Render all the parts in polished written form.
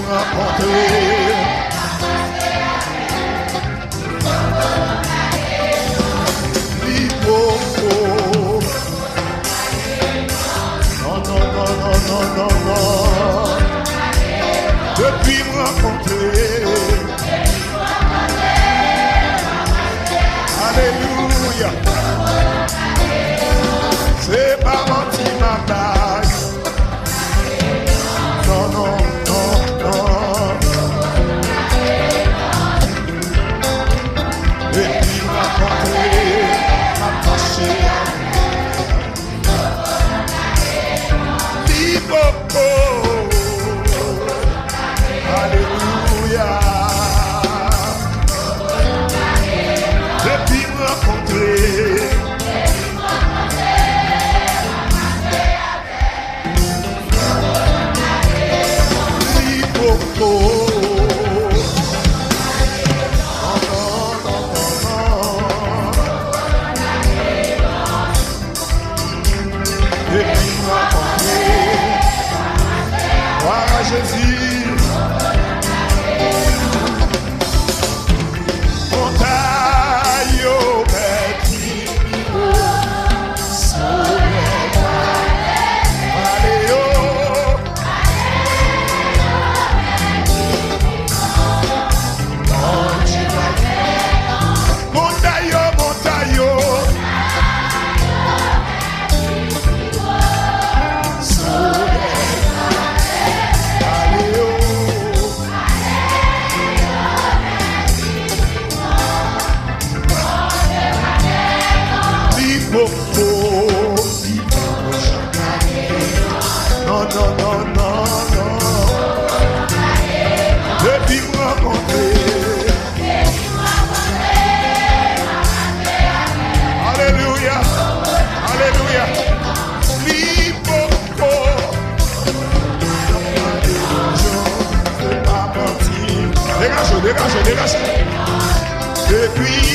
me rencontrer. Non. Depuis me rencontrer. Alléluia. C'est pas menti ma blague. Non. Depuis me rencontrer, m'attacher à Alléluia. Depuis me rencontrer. Jésus, montagne au petit Non. Depuis me rencontrer. Alléluia. Liboko. Dégage. Depuis.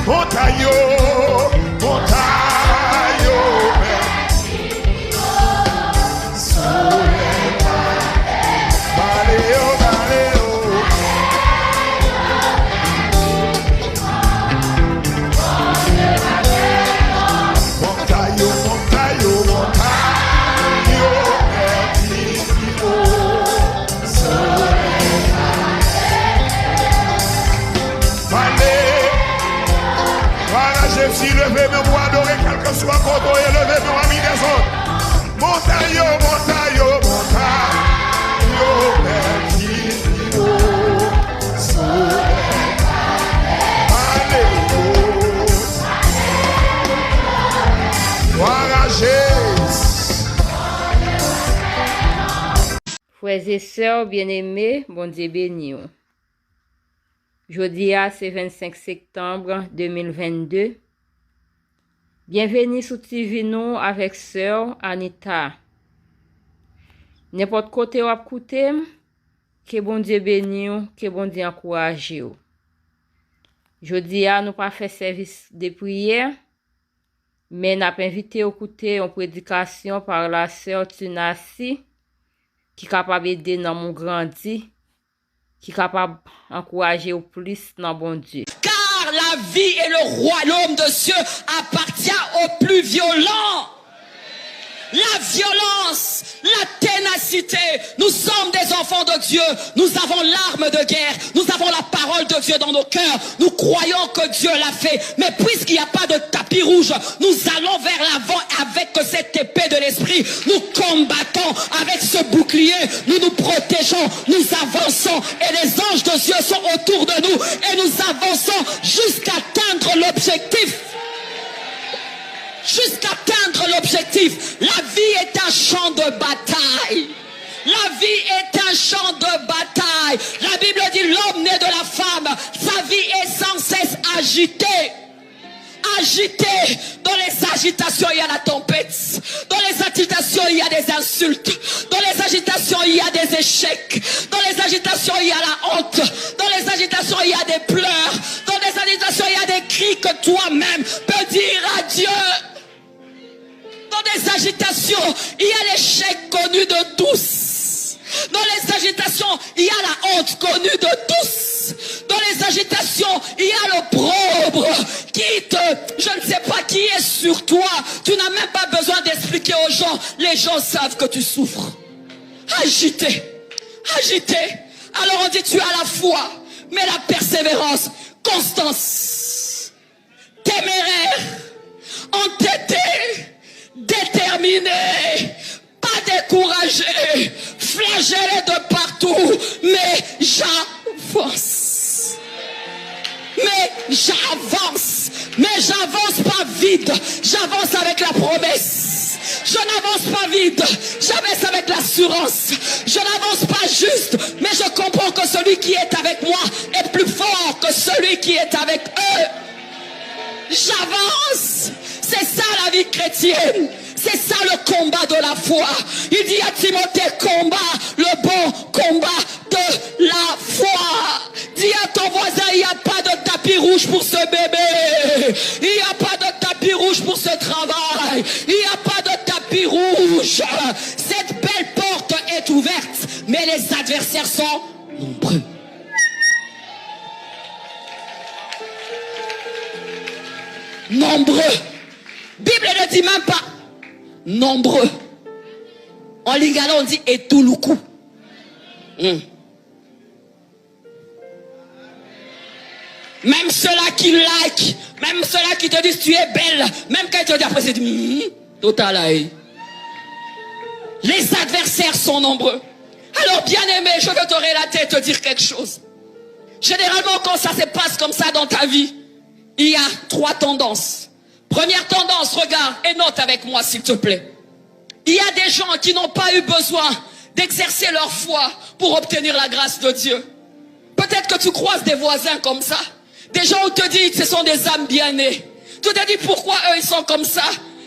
Montagne, si levez-moi pour adorer quel que soit votre et levez-moi amis des autres. Montagne, Frères et sœurs bien-aimés, bon Dieu béni. Jeudi, c'est 25 septembre 2022. Bienvenue sur TV nous avec sœur Anita. N'importe côté où écouter, que bon Dieu béni, que bon Dieu encourage. Jeudi, nous pas fait service de prière, mais n'a pas invité à écouter une prédication par la sœur Tunasi, qui est capable d'aider dans mon grandi, qui est capable d'encourager au plus dans bon Dieu. Car la vie et le royaume de Dieu appartient aux plus violents. La violence, la ténacité. Nous sommes des enfants de Dieu. Nous avons l'arme de guerre. Nous avons la parole de Dieu dans nos cœurs. Nous croyons que Dieu l'a fait. Mais puisqu'il n'y a pas de tapis rouge, nous allons vers l'avant avec cette épée de l'esprit. Nous combattons avec ce bouclier. Nous nous protégeons. Nous avançons. Et les anges de Dieu sont autour de nous. Et nous avançons jusqu'à atteindre l'objectif. Jusqu'à atteindre l'objectif. La vie est un champ de bataille. La vie est un champ de bataille. La Bible dit l'homme né de la femme, sa vie est sans cesse agitée. Agité. Dans les agitations, il y a la tempête. Dans les agitations, il y a des insultes. Dans les agitations, il y a des échecs. Dans les agitations, il y a la honte. Dans les agitations, il y a des pleurs. Dans les agitations, il y a des cris que toi-même peux dire à Dieu. des agitations, il y a l'échec connu de tous. Dans les agitations, il y a la honte connue de tous. Dans les agitations, il y a l'opprobre je ne sais pas qui est sur toi. Tu n'as même pas besoin d'expliquer aux gens. Les gens savent que tu souffres. Agité. Alors on dit tu as la foi, mais la persévérance, constance, téméraire, entêté, déterminé, pas découragé, flagellé de partout, mais j'avance. Mais j'avance pas vite, j'avance avec la promesse. Je n'avance pas vite, j'avance avec l'assurance. Je n'avance pas juste, mais je comprends que celui qui est avec moi est plus fort que celui qui est avec eux. J'avance. C'est ça la vie chrétienne. C'est ça le combat de la foi. Il dit à Timothée, combat le bon combat de la foi. Dis à ton voisin, il n'y a pas de tapis rouge pour ce bébé. Il n'y a pas de tapis rouge pour ce travail. Il n'y a pas de tapis rouge. Cette belle porte est ouverte, mais les adversaires sont nombreux. Nombreux. Bible ne dit même pas nombreux. En lingala on dit etuluku. Même ceux-là qui like, même ceux-là qui te disent tu es belle, même quand ils te disent après c'est total. Les adversaires sont nombreux. Alors bien aimé, je veux te relater et te dire quelque chose. Généralement quand ça se passe comme ça dans ta vie, il y a 3 tendances. Première tendance, regarde et note avec moi s'il te plaît. Il y a des gens qui n'ont pas eu besoin d'exercer leur foi pour obtenir la grâce de Dieu. Peut-être que tu croises des voisins comme ça. Des gens où te disent que ce sont des âmes bien-nées. Tu te dis pourquoi eux ils sont comme ça.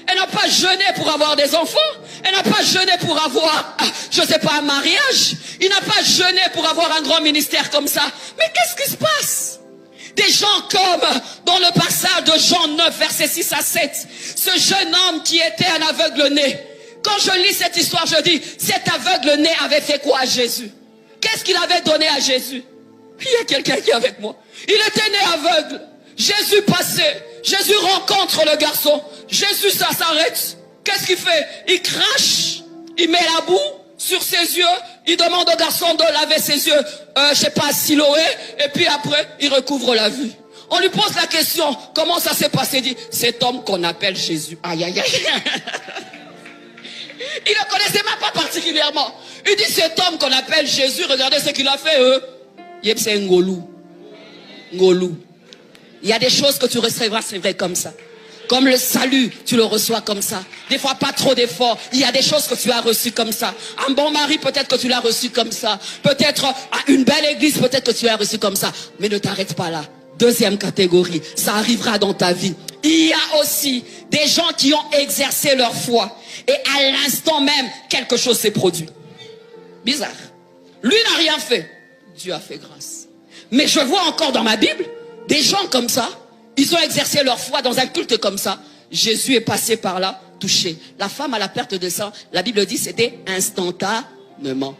Elle n'a pas jeûné pour avoir des enfants. Elle n'a pas jeûné pour avoir, je ne sais pas, un mariage. Il n'a pas jeûné pour avoir un grand ministère comme ça. Mais qu'est-ce qui se passe? Des gens comme dans le passage de Jean 9, versets 6 à 7. Ce jeune homme qui était un aveugle-né. Quand je lis cette histoire, je dis, cet aveugle-né avait fait quoi à Jésus? Qu'est-ce qu'il avait donné à Jésus? Il y a quelqu'un qui est avec moi. Il était né aveugle. Jésus passait. Jésus rencontre le garçon. Jésus, ça s'arrête. Qu'est-ce qu'il fait? Il crache. Il met la boue sur ses yeux. Il demande au garçon de laver ses yeux, je sais pas, Siloé. Et puis après, il recouvre la vue. On lui pose la question, comment ça s'est passé? Il dit, cet homme qu'on appelle Jésus. Aïe, aïe, aïe. Il ne connaissait même pas particulièrement. Il dit, cet homme qu'on appelle Jésus, regardez ce qu'il a fait, c'est Ngolou. Ngolou. Il y a des choses que tu recevras, c'est vrai, comme ça. Comme le salut, tu le reçois comme ça. Des fois, pas trop d'efforts. Il y a des choses que tu as reçues comme ça. Un bon mari, peut-être que tu l'as reçu comme ça. Peut-être une belle église, peut-être que tu l'as reçu comme ça. Mais ne t'arrête pas là. Deuxième catégorie, ça arrivera dans ta vie. Il y a aussi des gens qui ont exercé leur foi. Et à l'instant même, quelque chose s'est produit. Bizarre. Lui n'a rien fait. Dieu a fait grâce. Mais je vois encore dans ma Bible, des gens comme ça, ils ont exercé leur foi dans un culte comme ça. Jésus est passé par là, touché. La femme à la perte de sang, la Bible dit c'était instantanément.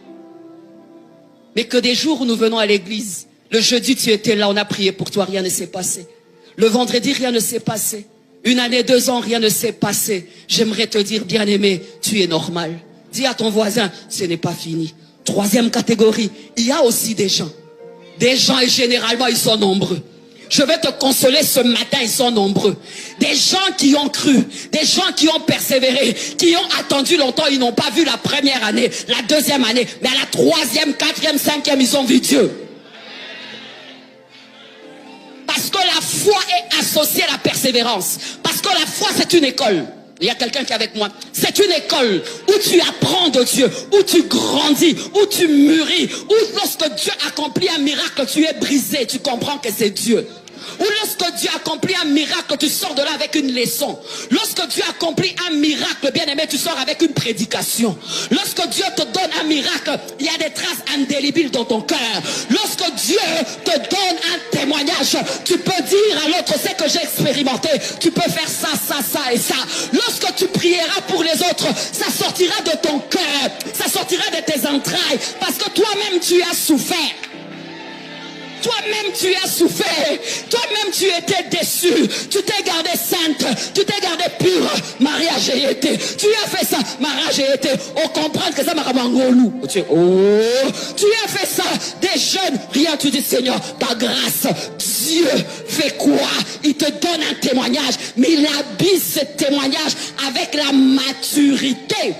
Mais que des jours où nous venons à l'église, le jeudi tu étais là, on a prié pour toi, rien ne s'est passé. Le vendredi, rien ne s'est passé. 1 année, 2 ans, rien ne s'est passé. J'aimerais te dire, bien aimé, tu es normal. Dis à ton voisin, ce n'est pas fini. Troisième catégorie, il y a aussi des gens. Des gens, et généralement, ils sont nombreux. Je vais te consoler ce matin, ils sont nombreux. Des gens qui ont cru, des gens qui ont persévéré, qui ont attendu longtemps, ils n'ont pas vu la première année, la deuxième année, mais à la 3e, 4e, 5e, ils ont vu Dieu. Parce que la foi est associée à la persévérance. Parce que la foi, c'est une école. Il y a quelqu'un qui est avec moi. C'est une école où tu apprends de Dieu, où tu grandis, où tu mûris, où lorsque Dieu accomplit un miracle, tu es brisé, tu comprends que c'est Dieu. Ou lorsque Dieu accomplit un miracle, tu sors de là avec une leçon. Lorsque Dieu accomplit un miracle, bien aimé, tu sors avec une prédication. Lorsque Dieu te donne un miracle, il y a des traces indélébiles dans ton cœur. Lorsque Dieu te donne un témoignage, tu peux dire à l'autre, c'est que j'ai expérimenté. Tu peux faire ça, ça, ça et ça. Lorsque tu pries prieras pour les autres, ça sortira de ton cœur, ça sortira de tes entrailles, parce que toi-même tu as souffert. Toi-même tu as souffert, toi-même tu étais déçu, tu t'es gardé sainte, tu t'es gardé pure. Mariage j'ai été, tu as fait ça, mariage j'ai été. On comprend que ça m'a ramangolou. Oh, tu as fait ça, des jeunes, rien, tu dis Seigneur, par grâce, Dieu fait quoi? Il te donne un témoignage, mais il habille ce témoignage avec la maturité.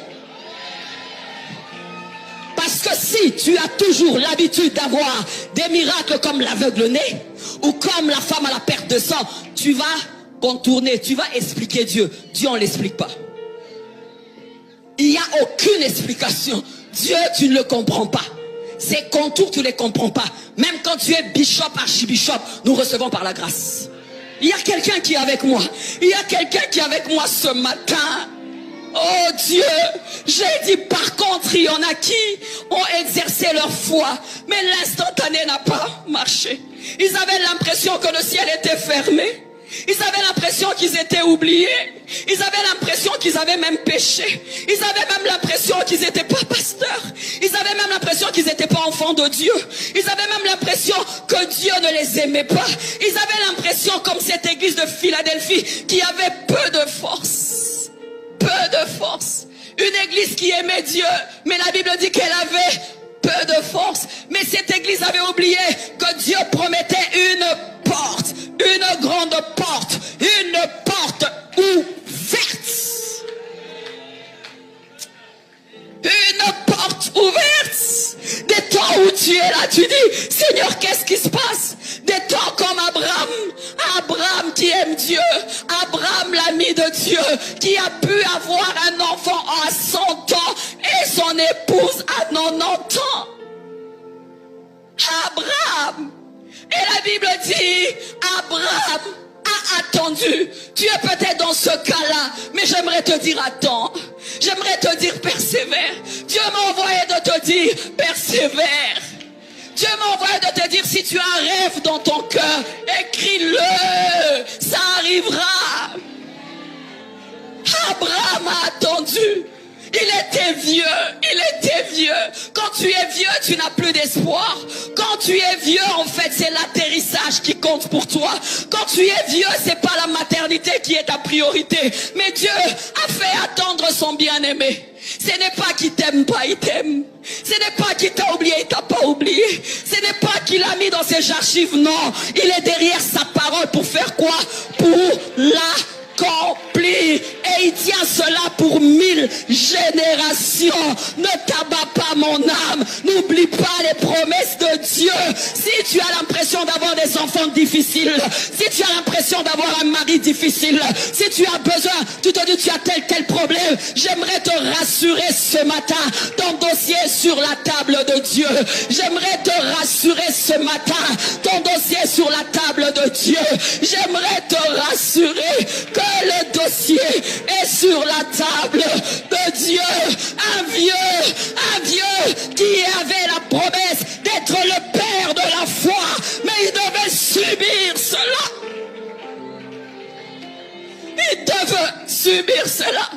Parce que si tu as toujours l'habitude d'avoir des miracles comme l'aveugle-né ou comme la femme à la perte de sang, tu vas contourner, tu vas expliquer Dieu. Dieu, on ne l'explique pas. Il n'y a aucune explication. Dieu, tu ne le comprends pas. Ces contours, tu ne les comprends pas. Même quand tu es bishop, archibishop, nous recevons par la grâce. Il y a quelqu'un qui est avec moi. Il y a quelqu'un qui est avec moi ce matin. Oh Dieu, j'ai dit par contre, il y en a qui ont exercé leur foi, mais l'instantané n'a pas marché. Ils avaient l'impression que le ciel était fermé. Ils avaient l'impression qu'ils étaient oubliés. Ils avaient l'impression qu'ils avaient même péché. Ils avaient même l'impression qu'ils n'étaient pas pasteurs. Ils avaient même l'impression qu'ils n'étaient pas enfants de Dieu. Ils avaient même l'impression que Dieu ne les aimait pas. Ils avaient l'impression, comme cette église de Philadelphie, qui avait peu de force. Peu de force. Une église qui aimait Dieu, mais la Bible dit qu'elle avait peu de force. Mais cette église avait oublié que Dieu promettait une porte, une grande porte, une porte ouverte. Une porte ouverte. Des temps où tu es là, tu dis, Seigneur, qu'est-ce qui se passe? Des temps comme Abraham. Abraham qui aime Dieu. Abraham, l'ami de Dieu, qui a pu avoir un enfant à 100 ans et son épouse à 90 ans. Abraham. Et la Bible dit, Abraham a attendu. Tu es peut-être dans ce cas-là, mais j'aimerais te dire attends. J'aimerais te dire persévère. Dieu m'a envoyé de te dire persévère. Dieu m'a envoyé de te dire si tu as un rêve dans ton cœur, écris-le. Ça arrivera. Abraham a attendu. Il était vieux. Quand tu es vieux, tu n'as plus d'espoir. Quand tu es vieux, en fait, c'est l'atterrissage qui compte pour toi. Quand tu es vieux, c'est pas la maternité qui est ta priorité. Mais Dieu a fait attendre son bien-aimé. Ce n'est pas qu'il t'aime pas, il t'aime. Ce n'est pas qu'il t'a oublié, il t'a pas oublié. Ce n'est pas qu'il l'a mis dans ses archives, non. Il est derrière sa parole pour faire quoi? Pour l'accomplir. Et il tient cela pour 1000 générations. Ne t'abats pas mon âme. N'oublie pas les promesses de Dieu. Si tu as l'impression d'avoir des enfants difficiles, si tu as l'impression d'avoir un mari difficile, si tu as besoin, tu te dis tu as tel problème, j'aimerais te rassurer ce matin. Ton dossier est sur la table de Dieu. J'aimerais te rassurer ce matin. Ton dossier est sur la table de Dieu. J'aimerais te rassurer que le dossier est sur la table de Dieu. Un vieux qui avait la promesse d'être le père de la foi, mais il devait subir cela. Il devait subir cela.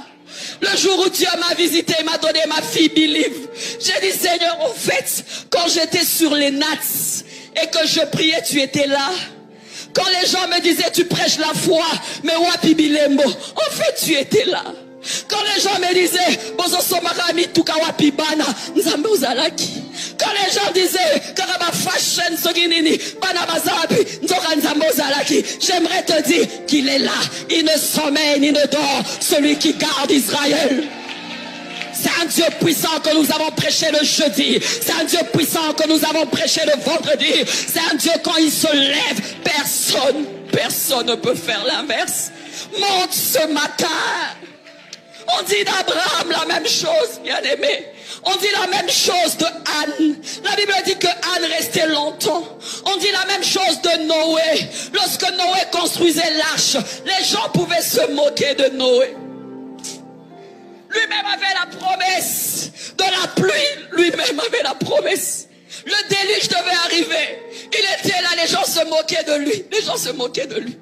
Le jour où Dieu m'a visité, il m'a donné ma fille Believe. J'ai dit Seigneur, en fait, quand j'étais sur les nats et que je priais, tu étais là. Quand les gens me disaient tu prêches la foi, mais wapi bilembo, en fait tu étais là. Quand les gens me disaient bozo somarami tuka wapi bana, nzambe uzalaki. Quand les gens disaient karaba fashion soginini bana bazabi, nzoka nzambe uzalaki. J'aimerais te dire qu'il est là. Il ne sommeille ni ne dort, celui qui garde Israël. C'est un Dieu puissant que nous avons prêché le jeudi. C'est un Dieu puissant que nous avons prêché le vendredi. C'est un Dieu quand il se lève, personne ne peut faire l'inverse. Monte ce matin. On dit d'Abraham la même chose, bien aimé. On dit la même chose de Anne. La Bible dit que Anne restait longtemps. On dit la même chose de Noé. Lorsque Noé construisait l'arche, les gens pouvaient se moquer de Noé. Lui-même avait la promesse de la pluie. Lui-même avait la promesse. Le déluge devait arriver. Il était là, les gens se moquaient de lui. Les gens se moquaient de lui.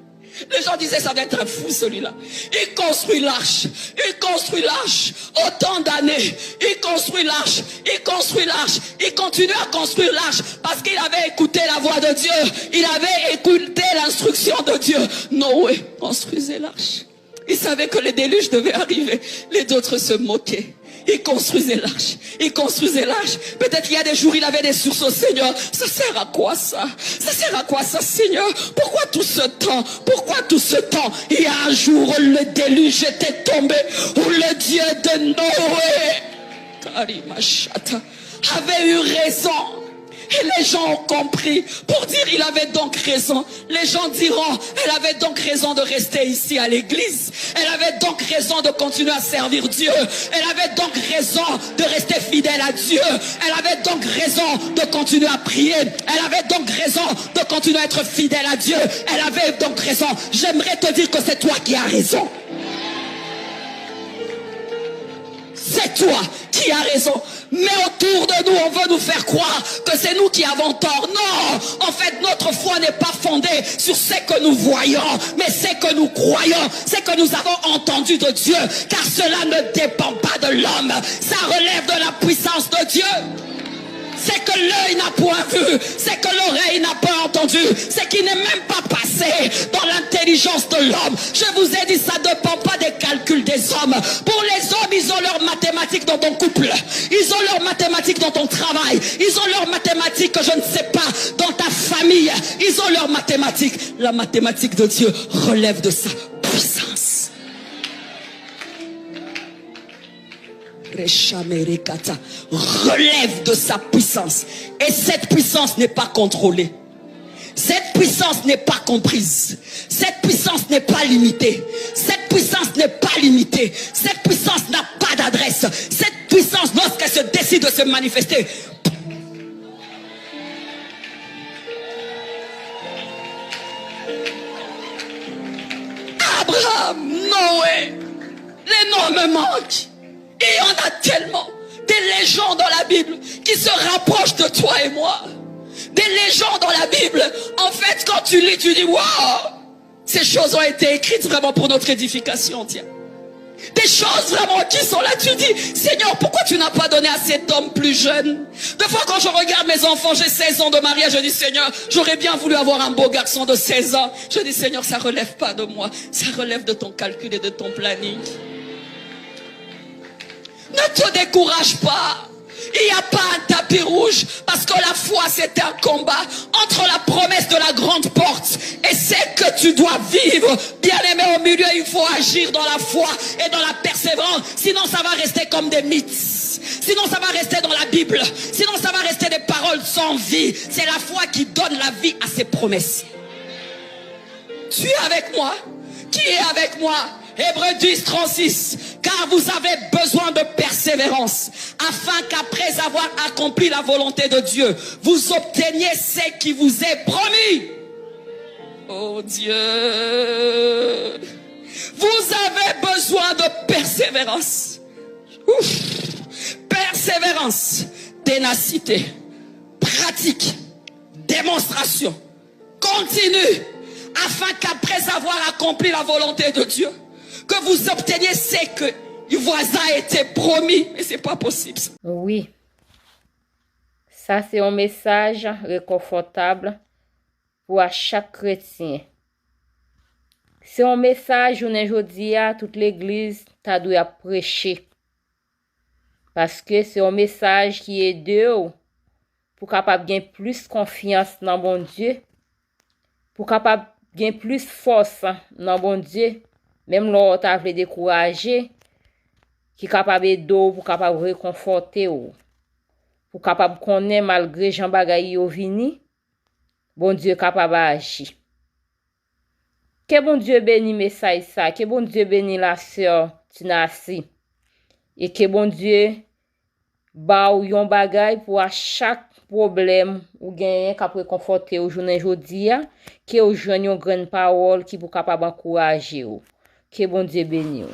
Les gens disaient, ça doit être un fou celui-là. Il construit l'arche. Il construit l'arche. Autant d'années. Il construit l'arche. Il construit l'arche. Il continue à construire l'arche parce qu'il avait écouté la voix de Dieu. Il avait écouté l'instruction de Dieu. Noé construisait l'arche. Il savait que le déluge devait arriver. Les autres se moquaient. Il construisait l'arche. Il construisait l'arche. Peut-être qu'il y a des jours, il avait des sursauts. Seigneur, ça sert à quoi ça? Ça sert à quoi ça, Seigneur? Pourquoi tout ce temps? Pourquoi tout ce temps? Il y a un jour, le déluge était tombé, où le Dieu de Noé, Karimashata, avait eu raison. Et les gens ont compris. Pour dire il avait donc raison. Les gens diront, elle avait donc raison de rester ici à l'église. Elle avait donc raison de continuer à servir Dieu. Elle avait donc raison de rester fidèle à Dieu. Elle avait donc raison de continuer à prier. Elle avait donc raison de continuer à être fidèle à Dieu. Elle avait donc raison. J'aimerais te dire que c'est toi qui as raison. C'est toi qui as raison. Mais autour de nous, on veut nous faire croire que c'est nous qui avons tort. Non, en fait, notre foi n'est pas fondée sur ce que nous voyons, mais ce que nous croyons, ce que nous avons entendu de Dieu. Car cela ne dépend pas de l'homme. Ça relève de la puissance de Dieu. C'est que l'œil n'a point vu, c'est que l'oreille n'a pas entendu, c'est qui n'est même pas passé dans l'intelligence de l'homme. Je vous ai dit, ça ne dépend pas des calculs des hommes. Pour les hommes, ils ont leurs mathématiques dans ton couple, ils ont leurs mathématiques dans ton travail, ils ont leurs mathématiques, je ne sais pas, dans ta famille, ils ont leurs mathématiques. La mathématique de Dieu relève de sa puissance. Relève de sa puissance. Et cette puissance n'est pas contrôlée. Cette puissance n'est pas comprise. Cette puissance n'est pas limitée. Cette puissance n'est pas limitée. Cette puissance n'a pas d'adresse. Cette puissance, lorsqu'elle se décide de se manifester, Abraham, Noé, les noms me manquent. Il y en a tellement, des légendes dans la Bible qui se rapprochent de toi et moi. Des légendes dans la Bible. En fait, quand tu lis, tu dis, waouh, ces choses ont été écrites vraiment pour notre édification, tiens. Des choses vraiment qui sont là, tu dis, Seigneur, pourquoi tu n'as pas donné à cet homme plus jeune? Des fois, quand je regarde mes enfants, j'ai 16 ans de mariage, je dis, Seigneur, j'aurais bien voulu avoir un beau garçon de 16 ans. Je dis, Seigneur, ça relève pas de moi, ça relève de ton calcul et de ton planning. Ne te décourage pas. Il n'y a pas un tapis rouge, parce que la foi c'est un combat entre la promesse de la grande porte et c'est que tu dois vivre. Bien aimé, au milieu il faut agir dans la foi et dans la persévérance, sinon ça va rester comme des mythes, sinon ça va rester dans la Bible, sinon ça va rester des paroles sans vie. C'est la foi qui donne la vie à ses promesses. Tu es avec moi? Qui est avec moi? Hébreux 10, 36. Car vous avez besoin de persévérance, afin qu'après avoir accompli la volonté de Dieu, vous obteniez ce qui vous est promis. Oh Dieu, vous avez besoin de persévérance. Ouf. Persévérance, ténacité, pratique, démonstration, continue, afin qu'après avoir accompli la volonté de Dieu, que vous obteniez ce que le voisin était promis. Mais c'est pas possible. Oui. Ça, c'est un message réconfortable pour chaque chrétien. C'est un message où aujourd'hui, toute l'église t'a dû prêcher. Parce que c'est un message qui est d'eux pour capable gagner plus confiance dans bon Dieu. Pour capable gagner plus force dans bon Dieu. Même l'autre t'a voulu décourager, qui est capable d'eau pour capable réconforter ou pour capable connaître malgré Jean Bagay yo vini, bon Dieu capable d'agir. Que bon Dieu bénisse message ça, que bon Dieu bénisse la sœur Tinassi et que bon Dieu ba ou yon bagay pour à chaque problème ou gagne capable réconforter au journée jodi a, que ou joine yon grande parole qui pour capable encourager ou. Que bon Dieu bénisse.